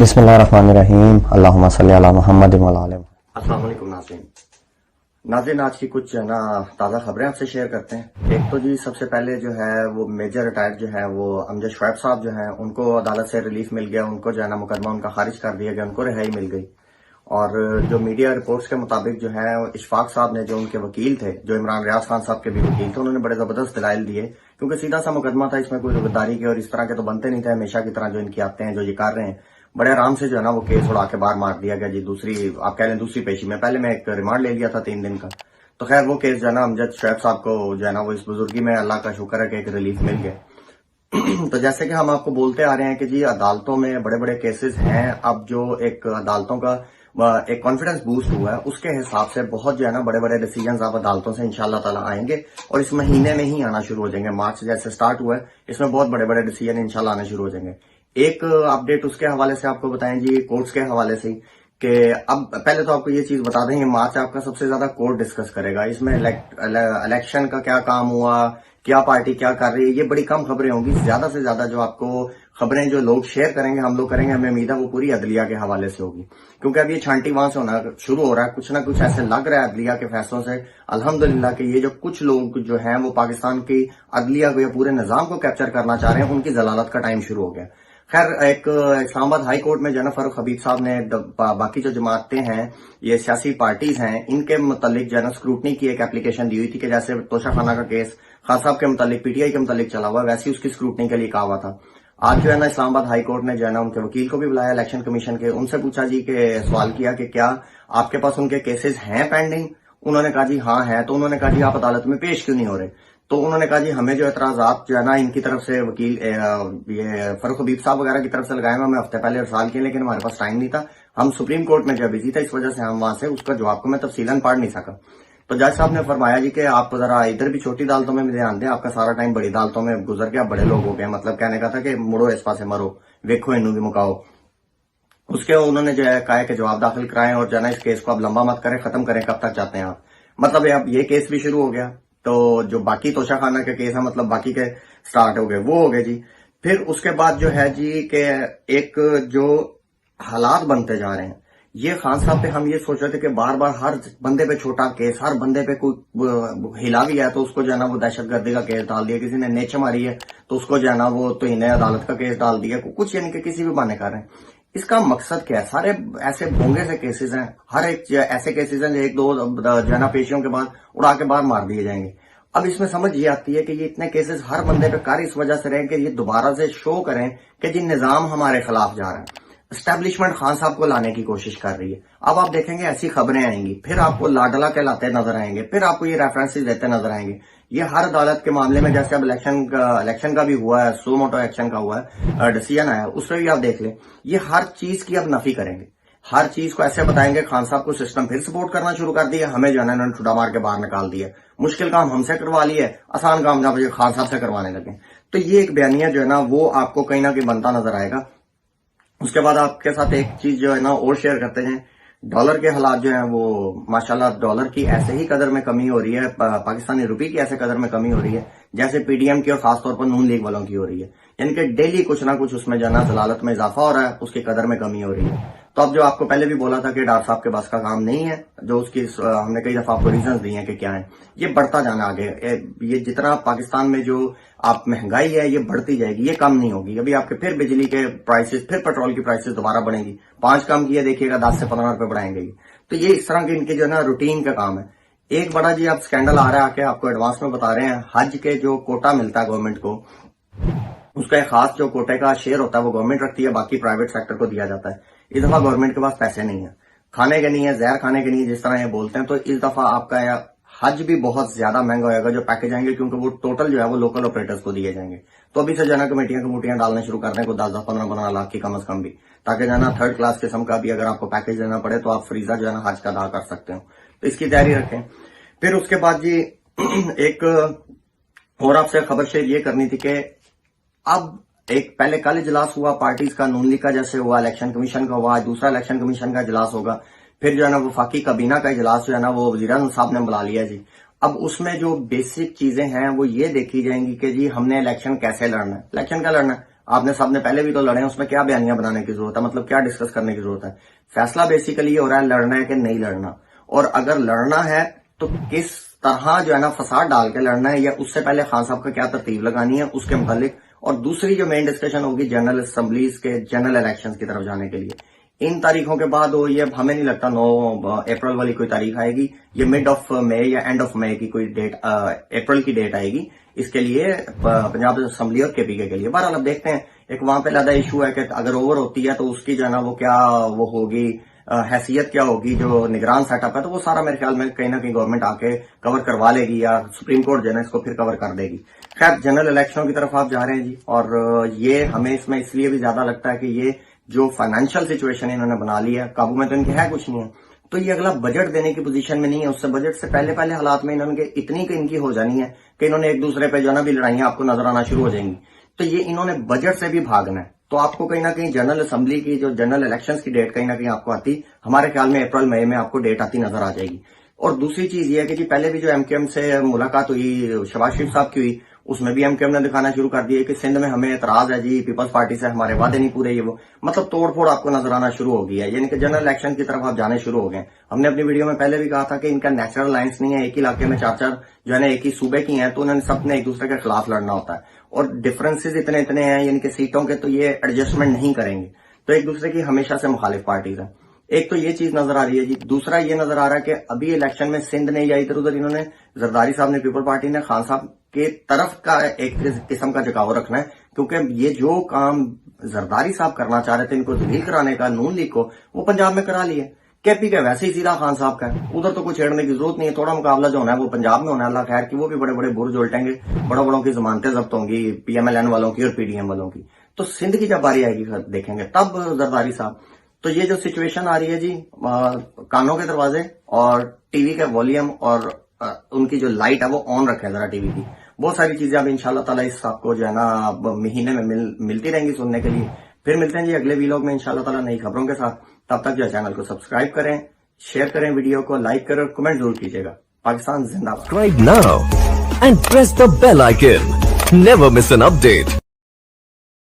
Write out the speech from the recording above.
بسم اللہ الرحمن الرحیم اللہم صلی علی محمد وعلی آل محمد۔ السلام علیکم ناظرین، آج کی کچھ تازہ خبریں آپ سے شیئر کرتے ہیں۔ ایک تو جی سب سے پہلے جو ہے وہ میجر ریٹائرڈ جو ہے وہ امجد شعیب صاحب جو ہیں ان کو عدالت سے ریلیف مل گیا، ان کو جو ہے نا مقدمہ ان کا خارج کر دیا گیا، ان کو رہائی مل گئی۔ اور جو میڈیا رپورٹس کے مطابق جو ہے اشفاق صاحب نے جو ان کے وکیل تھے، جو عمران ریاض خان صاحب کے بھی وکیل تھے، انہوں نے بڑے زبردست دلائل دیے، کیونکہ سیدھا سا مقدمہ تھا، اس میں کوئی غداری کے اور اس طرح کے تو بنتے نہیں تھے ہمیشہ کی طرح جو ان کی آتے ہیں، جو یہ کر رہے ہیں۔ بڑے آرام سے جو ہے نا وہ کیس اڑا کے باہر مار دیا گیا جی، آپ کہہ لیں دوسری پیشی میں۔ پہلے میں ایک ریمانڈ لے لیا تھا 3 دن کا، تو خیر وہ کیس جو ہے نا امجد شعیب صاحب کو جو ہے نا وہ اس بزرگی میں اللہ کا شکر ہے کہ ایک ریلیف مل گیا۔ تو جیسے کہ ہم آپ کو بولتے آ رہے ہیں کہ جی عدالتوں میں بڑے بڑے کیسز ہیں، اب جو ایک عدالتوں کا ایک کانفیڈنس بوسٹ ہوا ہے، اس کے حساب سے بہت جو ہے نا بڑے بڑے ڈیسیجنز آپ عدالتوں سے انشاءاللہ تعالی آئیں گے، اور اس مہینے میں ہی آنا شروع ہو جائیں گے۔ مارچ جیسے سٹارٹ ہوا ہے، اس میں بہت بڑے بڑے ڈیسیجن انشاءاللہ آنا شروع ہو جائیں گے۔ ایک اپڈیٹ اس کے حوالے سے آپ کو بتائیں جی، کورٹس کے حوالے سے کہ اب پہلے تو آپ کو یہ چیز بتا دیں، یہ مارچ آپ کا سب سے زیادہ کورٹ ڈسکس کرے گا۔ اس میں الیکشن کا کیا کام ہوا، کیا پارٹی کیا کر رہی ہے، یہ بڑی کم خبریں ہوں گی۔ زیادہ سے زیادہ جو آپ کو خبریں جو لوگ شیئر کریں گے، ہم لوگ کریں گے، ہمیں امید ہے وہ پوری عدلیہ کے حوالے سے ہوگی، کیونکہ اب یہ چھانٹی وہاں سے ہونا شروع ہو رہا ہے۔ کچھ نہ کچھ ایسے لگ رہا ہے عدلیہ کے فیصلوں سے الحمدللہ کہ یہ جو کچھ لوگ جو ہیں وہ پاکستان کی عدلیہ کو یا پورے نظام کو کیپچر کرنا چاہ رہے ہیں، ان کی ضلالت کا ٹائم شروع ہو گیا۔ خیر، ایک اسلام آباد ہائی کورٹ میں جو ہے نا فاروق حبیب صاحب نے باقی جو جماعتیں ہیں، یہ سیاسی پارٹیز ہیں، ان کے متعلق جو ہے نا اسکروٹنی کی ایک اپلیکیشن دی ہوئی تھی کہ جیسے توشہ خانہ کا کیس خان صاحب کے متعلق پی ٹی آئی کے متعلق چلا ہوا، ویسے اس کی اسکروٹنی کے لیے کہا ہوا تھا۔ آج جو ہے نا اسلام آباد ہائی کورٹ نے جو ہے نا ان کے وکیل کو بھی بلایا الیکشن کمیشن کے، ان سے پوچھا جی کہ سوال کیا کہ کیا آپ کے پاس ان کے کیسز ہیں پینڈنگ؟ انہوں نے کہا جی ہاں ہیں۔ تو انہوں نے کہا جی آپ عدالت میں پیش کیوں نہیں ہو رہے؟ تو انہوں نے کہا جی ہمیں جو اعتراضات جو ہے نا ان کی طرف سے وکیل یہ فاروق حبیب صاحب وغیرہ کی طرف سے لگائے ہوئے، ہمیں ہفتے پہلے ارسال کیے، لیکن ہمارے پاس ٹائم نہیں تھا، ہم سپریم کورٹ میں جو بزی تھا، اس وجہ سے ہم وہاں سے اس کا جواب کو میں تفصیلاً پڑھ نہیں سکا۔ تو جج صاحب نے فرمایا جی کہ آپ ذرا ادھر بھی چھوٹی عدالتوں میں بھی دھیان دیں، آپ کا سارا ٹائم بڑی عدالتوں میں گزر گیا، بڑے لوگ ہو گئے، مطلب کہنے کا تھا کہ مڑو اس پاسے مرو، ویکھو انہوں بھی مکاؤ۔ اس کے انہوں نے جو ہے کہا کہ جواب داخل کرائیں اور جو ہے نا اس کیس کو اب لمبا مت کریں، ختم کریں، کب تک چاہتے ہیں آپ؟ مطلب اب یہ کیس بھی شروع ہو گیا، تو جو باقی توشہ خانہ کے کیس ہیں، مطلب باقی کے سٹارٹ ہو گئے، وہ ہو گئے جی۔ پھر اس کے بعد جو ہے جی کہ ایک جو حالات بنتے جا رہے ہیں، یہ خان صاحب پہ ہم یہ سوچ رہے تھے کہ بار بار ہر بندے پہ چھوٹا کیس، ہر بندے پہ کوئی ہلا بھی ہے تو اس کو جو ہے نا وہ دہشت گردی کا کیس ڈال دیا، کسی نے نیچ ماری ہے تو اس کو جو ہے نا وہ توہین عدالت کا کیس ڈال دیا، کچھ یعنی کہ کسی بھی بہانے کر رہے ہیں۔ اس کا مقصد کیا ہے؟ سارے ایسے بھونگے سے کیسز ہیں، ہر ایک ایسے کیسز ہیں جو ایک دو جو ہے نا پیشیوں کے بعد اڑا کے باہر مار دیے جائیں گے۔ اب اس میں سمجھ یہ آتی ہے کہ یہ اتنے کیسز ہر بندے پہ کر اس وجہ سے رہیں کہ یہ دوبارہ سے شو کریں کہ جی نظام ہمارے خلاف جا رہا ہے، اسٹیبلشمنٹ خان صاحب کو لانے کی کوشش کر رھی ہے۔ اب آپ دیکھیں گے ایسی خبریں آئیں گی، پھر آپ کو لاڈلا کہلاتے نظر آئیں گے، پھر آپ کو یہ ریفرنسز دیتے نظر آئیں گے۔ یہ ہر عدالت کے معاملے میں، جیسے اب الیکشن کا بھی ہوا ہے، سو موٹو ایکشن کا ہوا ہے، ڈیسیجن آیا، اس پہ بھی آپ دیکھ لیں، یہ ہر چیز کی اب نفی کریں گے، ہر چیز کو ایسے بتائیں گے خان صاحب کو سسٹم پھر سپورٹ کرنا شروع کر دیا، ہمیں جو ہے نا انہوں نے ٹھڈا مار کے باہر نکال دیا، مشکل کام ہم سے کروا لیے، آسان کام جب خان صاحب سے کروانے لگے۔ تو یہ ایک بیانیہ جو ہے نا وہ آپ کو کہیں نہ کہیں بنتا نظر آئے گا۔ اس کے بعد آپ کے ساتھ ایک چیز جو ہے نا اور شیئر کرتے ہیں، ڈالر کے حالات جو ہیں وہ ماشاءاللہ ڈالر کی ایسے ہی قدر میں کمی ہو رہی ہے، پاکستانی روپی کی ایسے قدر میں کمی ہو رہی ہے جیسے پی ڈی ایم کی اور خاص طور پر نون لیگ والوں کی ہو رہی ہے، یعنی کہ ڈیلی کچھ نہ کچھ اس میں جو ہے نا ضلالت میں اضافہ ہو رہا ہے، اس کی قدر میں کمی ہو رہی ہے۔ تو اب جو آپ کو پہلے بھی بولا تھا کہ ڈاکٹر صاحب کے بس کا کام نہیں ہے، جو اس کی ہم نے کئی دفعہ آپ کو ریزنز دیے ہیں کہ کیا ہے، یہ بڑھتا جانا آگے، یہ جتنا پاکستان میں جو آپ مہنگائی ہے یہ بڑھتی جائے گی، یہ کم نہیں ہوگی۔ ابھی آپ کے پھر بجلی کے پرائسز، پھر پیٹرول کی پرائسز دوبارہ بڑھیں گی، 5 کم کیے دیکھیے گا 10 سے 15 روپے بڑھائیں گے۔ تو یہ اس طرح کے ان کے جو ہے نا روٹین کا کام ہے۔ ایک بڑا جی اب سکینڈل آ رہا ہے، آ کے آپ کو ایڈوانس میں بتا رہے ہیں، حج کے جو کوٹا ملتا ہے گورنمنٹ کو، اس کا ایک خاص جو کوٹے کا شیئر ہوتا ہے وہ گورنمنٹ رکھتی ہے، باقی پرائیویٹ سیکٹر کو دیا جاتا ہے۔ اس دفعہ گورنمنٹ کے پاس پیسے نہیں ہیں، کھانے کے نہیں ہے، زہر کھانے کے نہیں ہے، جس طرح یہ بولتے ہیں۔ تو اس دفعہ آپ کا حج بھی بہت زیادہ مہنگا ہوئے گا جو پیکج آئیں گے، کیونکہ وہ ٹوٹل جو ہے وہ لوکل آپریٹرز کو دیے جائیں گے۔ تو ابھی سے جو ہے نا کمیٹیاں ڈالنے شروع کر دیں، کوئی 10-15 لاکھ کی کم از کم بھی، تاکہ جو ہے نا 3rd کلاس قسم کا بھی اگر آپ کو پیکج دینا پڑے تو آپ فریضہ جو ہے نا حج کا ادا کر سکتے ہو۔ تو اس کی تیاری رکھیں۔ پھر اس کے بعد جی ایک اور آپ سے خبر شیئر یہ کرنی تھی کہ اب ایک پہلے کل اجلاس ہوا پارٹیز کا، نون لیگ کا جیسے ہوا، الیکشن کمیشن کا ہوا، دوسرا الیکشن کمیشن کا اجلاس ہوگا، پھر جو ہے نا وفاقی کابینہ کا اجلاس جو ہے نا وہ وزیر اعظم صاحب نے بلا لیا جی۔ اب اس میں جو بیسک چیزیں ہیں وہ یہ دیکھی جائیں گی کہ جی ہم نے الیکشن کیسے لڑنا ہے، الیکشن کا لڑنا ہے، آپ نے سب نے پہلے بھی تو لڑے ہیں, اس میں کیا بیانیاں بنانے کی ضرورت ہے, مطلب کیا ڈسکس کرنے کی ضرورت ہے. فیصلہ بیسیکلی یہ ہو رہا ہے لڑنا ہے کہ نہیں لڑنا, اور اگر لڑنا ہے تو کس طرح جو ہے نا فساد ڈال کے لڑنا ہے, یا اس سے پہلے خان صاحب کا کیا ترتیب لگانی ہے اس کے متعلق. اور دوسری جو مین ڈسکشن ہوگی جنرل اسمبلیز کے جنرل الیکشن کی طرف جانے کے لیے. ان تاریخوں کے بعد وہ یہ ہمیں نہیں لگتا 9 اپریل والی کوئی تاریخ آئے گی, یہ مڈ آف مئی یا اینڈ آف مئی کی کوئی ڈیٹ, اپریل کی ڈیٹ آئے گی اس کے لیے پنجاب اسمبلی اور کے پی کے لیے. بہرحال اب دیکھتے ہیں, ایک وہاں پہ زیادہ ایشو ہے کہ اگر اوور ہوتی ہے تو اس کی جو ہے نا وہ کیا وہ ہوگی, حیثیت کیا ہوگی, جو نگران سیٹ اپ ہے تو وہ سارا میرے خیال میں کہیں نہ کہیں گورنمنٹ آ کے کور کروا لے گی, یا سپریم کورٹ جو ہے نا اس کو پھر کور کر دے گی. خیر جنرل الیکشنوں کی طرف آپ جا رہے ہیں جی, اور یہ ہمیں اس میں اس لیے بھی زیادہ لگتا ہے کہ یہ جو فائنینشیل سچویشن انہوں نے بنا لی ہے, قابو میں تو ان کے ہے کچھ نہیں ہے, تو یہ اگلا بجٹ دینے کی پوزیشن میں نہیں ہے. اس سے بجٹ سے پہلے حالات میں انہوں نے اتنی کہ ان کی ہو جانی ہے کہ انہوں نے ایک دوسرے پہ جو ہے نا بھی لڑائیاں آپ کو نظر آنا شروع ہو جائیں گی. تو یہ انہوں نے بجٹ سے بھی بھاگنا ہے. تو آپ کو کہیں نہ کہیں جنرل اسمبلی کی جو جنرل الیکشنز کی ڈیٹ کہیں نہ کہیں آپ کو آتی, ہمارے خیال میں اپریل مئی میں آپ کو ڈیٹ آتی نظر آ جائے گی. اور دوسری چیز یہ ہے کہ جی پہلے بھی جو ایم کیو ایم سے ملاقات ہوئی, شہباز شریف صاحب کی ہوئی, اس میں بھی ایم کیو ایم نے دکھانا شروع کر دیا کہ سندھ میں ہمیں اعتراض ہے جی, پیپلز پارٹی سے ہمارے وعدے نہیں پورے, یہ وہ مطلب توڑ پھوڑ آپ کو نظر آنا شروع ہو گیا ہے. یعنی کہ جنرل الیکشن کی طرف آپ جانے شروع ہو گئے. ہم نے اپنی ویڈیو میں پہلے بھی کہا تھا کہ ان کا نیچرل لائنس نہیں ہے, ایک ہی علاقے میں 4 جو ہے نا ایک ہی صوبے کی ہیں, تو انہوں نے سب نے ایک دوسرے کے خلاف لڑنا ہوتا ہے, اور ڈفرینسز اتنے ہیں یعنی کہ سیٹوں کے, تو یہ ایڈجسٹمنٹ نہیں کریں گے, تو ایک دوسرے کی ہمیشہ سے مخالف پارٹیز ہیں. ایک تو یہ چیز نظر آ رہی ہے جی. دوسرا یہ نظر آ رہا ہے کہ ابھی الیکشن میں سندھ نے یا ادھر ادھر انہوں نے, زرداری صاحب نے, پیپل پارٹی نے خان صاحب کے طرف کا ایک قسم کا جھکاؤ رکھنا ہے, کیونکہ یہ جو کام زرداری صاحب کرنا چاہ رہے تھے ان کو ذلیل کرانے کا, نون لیگ کو, وہ پنجاب میں کرا لیے. کے پی کا ویسے ہی سیدھا خان صاحب کا ہے, ادھر تو کوئی چھیڑنے کی ضرورت نہیں ہے. تھوڑا مقابلہ جو ہونا ہے وہ پنجاب میں ہونا ہے, اللہ خیر کی, وہ بھی بڑے بڑے برج الٹیں گے, بڑوں کی ضمانتیں ضبط ہوں گی, پی ایم ایل این والوں کی اور پی ڈی ایم والوں کی. تو سندھ کی جب باری آئے گی دیکھیں گے تب زرداری صاحب. تو یہ جو سچویشن آ رہی ہے جی, کانوں کے دروازے اور ٹی وی کا والیوم اور ان کی جو لائٹ ہے وہ آن رکھیں ذرا ٹی وی کی. بہت ساری چیزیں اب انشاءاللہ تعالیٰ اس آپ کو جو ہے نا مہینے میں ملتی رہیں گی سننے کے لیے. پھر ملتے ہیں جی اگلے ویلاگ میں انشاءاللہ تعالیٰ نئی خبروں کے ساتھ. تب تک جو چینل کو سبسکرائب کریں, شیئر کریں, ویڈیو کو لائک کریں اور کمنٹ ضرور کیجیے گا. پاکستان زندہ باد. Subscribe now and press the bell icon. Never miss an update.